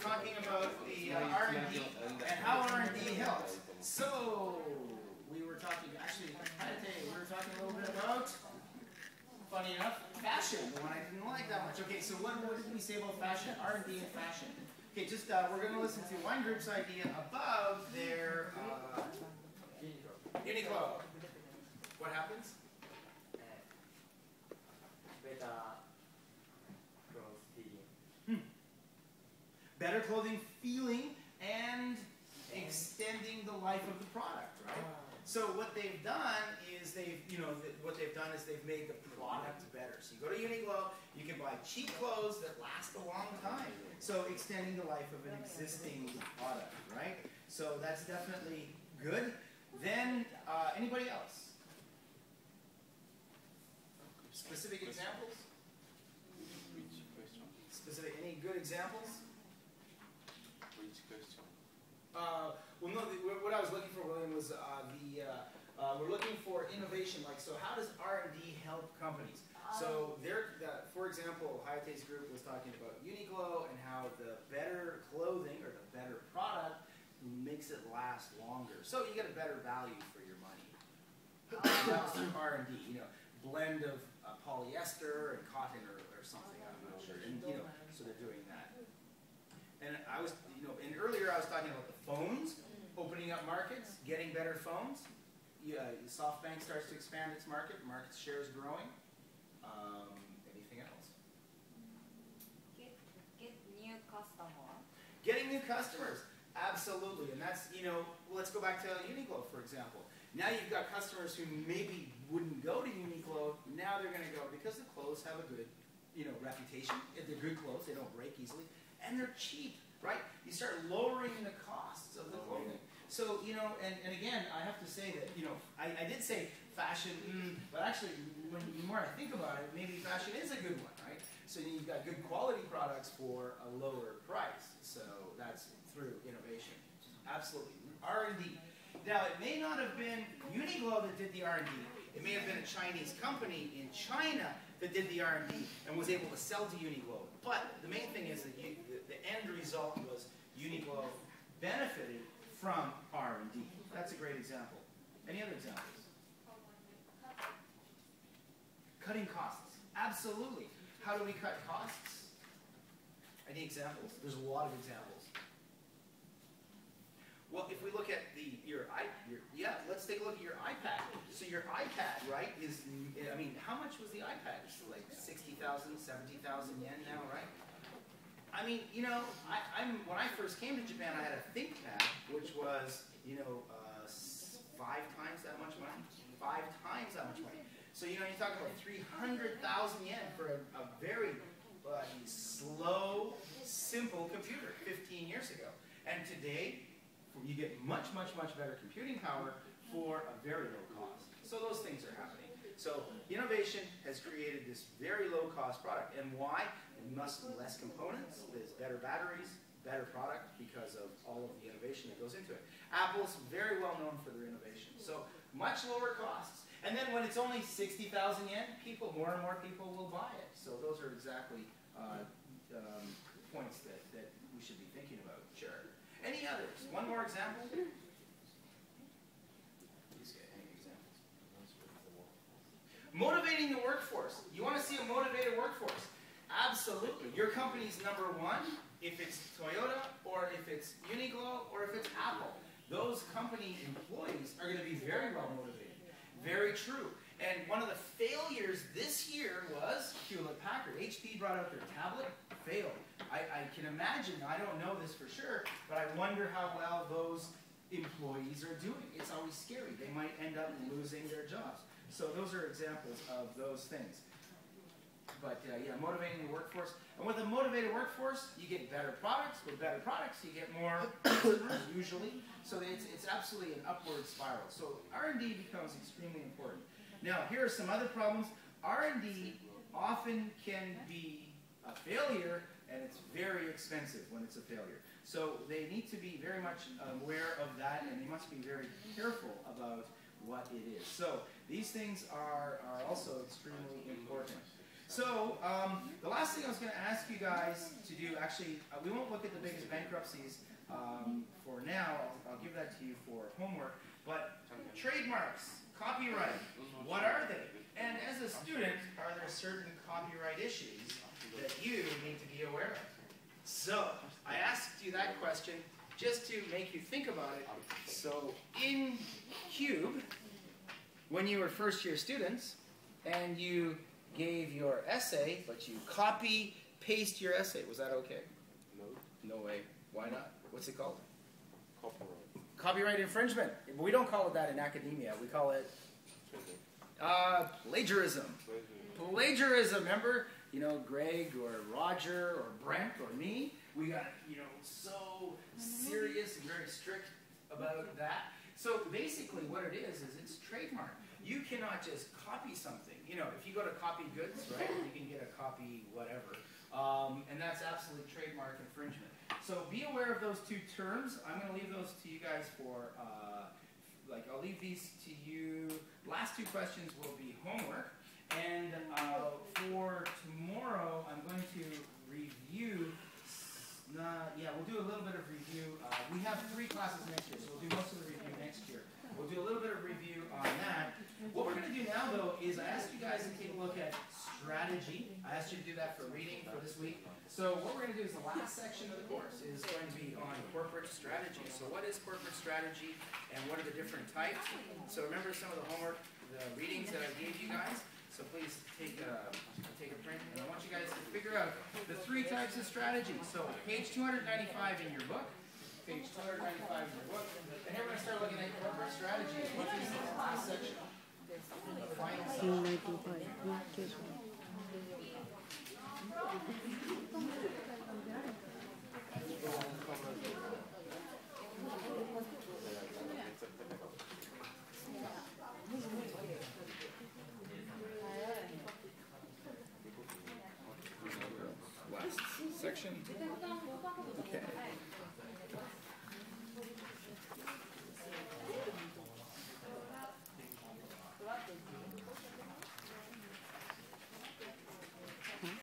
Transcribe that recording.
talking about the R&D and how R&D helps. So, we were talking, actually, we were talking a little bit about, funny enough, fashion, the one I didn't like that much. Okay, so what did we say about fashion? R&D and fashion. Okay, just, we're going to listen to one group's idea above their Uniqlo. What happens? Better clothing feeling and extending the life of the product, right? So what they've done is they've made the product better. So you go to Uniqlo, you can buy cheap clothes that last a long time. So extending the life of an existing product, right? So that's definitely good. Then anybody else? Specific examples? Specific, any good examples? Well, no, what I was looking for, William, was we're looking for innovation. Like, so how does R&D help companies? So, for example, Hayate's group was talking about Uniqlo and how the better clothing or the better product makes it last longer. So you get a better value for your money. That was through R&D, blend of polyester and cotton or something. I'm not sure. And so they're doing that. And I was, and earlier I was talking about the phones, opening up markets, getting better phones. SoftBank starts to expand its market. Market share is growing. Anything else? Get new customers. Getting new customers, absolutely. And that's, let's go back to Uniqlo, for example. Now you've got customers who maybe wouldn't go to Uniqlo. Now they're going to go because the clothes have a good, reputation. They're good clothes. They don't break easily. And they're cheap, right? You start lowering the costs of the clothing. So, and again, I have to say that, I did say fashion, but actually, the more I think about it, maybe fashion is a good one, right? So you've got good quality products for a lower price. So that's through innovation. Absolutely. R&D. Now, it may not have been Uniqlo that did the R&D. It may have been a Chinese company in China that did the R&D and was able to sell to Uniqlo. But the main thing is that the end result was Uniqlo benefited from R&D. That's a great example. Any other examples? Cutting costs. Absolutely. How do we cut costs? Any examples? There's a lot of examples. Well, if we look at let's take a look at your iPad. So your iPad, right, how much was the iPad? It's like 60,000, 70,000 yen now, right? I mean, when I first came to Japan, I had a ThinkPad, which was, 5 times that much money. 5 times that much money. So, you're talking about 300,000 yen for a very slow, simple computer 15 years ago. And today, you get much, much, much better computing power for a very low cost. So those things are happening. So innovation has created this very low-cost product. And why? Less components, there's better batteries, better product because of all of the innovation that goes into it. Apple's very well known for their innovation. So much lower costs. And then when it's only 60,000 yen, more and more people will buy it. So those are exactly points that we should be thinking about. Sure. Any others? One more example? Motivating the workforce. You want to see a motivated workforce? Absolutely. Your company's #1, if it's Toyota, or if it's Uniqlo, or if it's Apple. Those company employees are going to be very well motivated. Very true. And one of the failures this year was Hewlett-Packard. HP brought out their tablet, failed. I can imagine, I don't know this for sure, but I wonder how well those employees are doing. It's always scary. They might end up losing their jobs. So those are examples of those things. But motivating the workforce. And with a motivated workforce, you get better products. With better products, you get more customers, usually. So it's absolutely an upward spiral. So R&D becomes extremely important. Now, here are some other problems. R&D often can be a failure, and it's very expensive when it's a failure. So they need to be very much aware of that, and they must be very careful about what it is. So these things are also extremely important. So, the last thing I was going to ask you guys to do, actually, we won't look at the biggest bankruptcies for now. I'll give that to you for homework. But trademarks, copyright, what are they? And as a student, are there certain copyright issues that you need to be aware of? So, I asked you that question just to make you think about it. So, in Cube, when you were first-year students, and you gave your essay, but you copy-paste your essay, was that okay? No. No way. Why not? What's it called? Copyright. Copyright infringement. But we don't call it that in academia. We call it plagiarism. Plagiarism. Remember, you know, Greg or Roger or Brent or me, we got, you know, so serious and very strict about that. So basically what it is it's trademark. You cannot just copy something. You know, if you go to copy goods, right, you can get a copy whatever. And that's absolute trademark infringement. So be aware of those two terms. I'm going to leave those to you guys for, I'll leave these to you. Last two questions will be homework. And for tomorrow, I'm going to review, we'll do a little bit of review. We have 3 classes next year, so we'll do most of the review next year. We'll do a little bit of review on that. What we're going to do now, though, is I asked you guys to take a look at strategy. I asked you to do that for reading for this week. So what we're going to do is the last section of the course is going to be on corporate strategy. So what is corporate strategy and what are the different types? So remember some of the homework, the readings that I gave you guys. So please take a print, and I want you guys to figure out the 3 types of strategy. So page 295 in your book. Page 295 in your book. And here we're going to start looking at corporate strategy. What is this last section? The final section. Last section. Okay.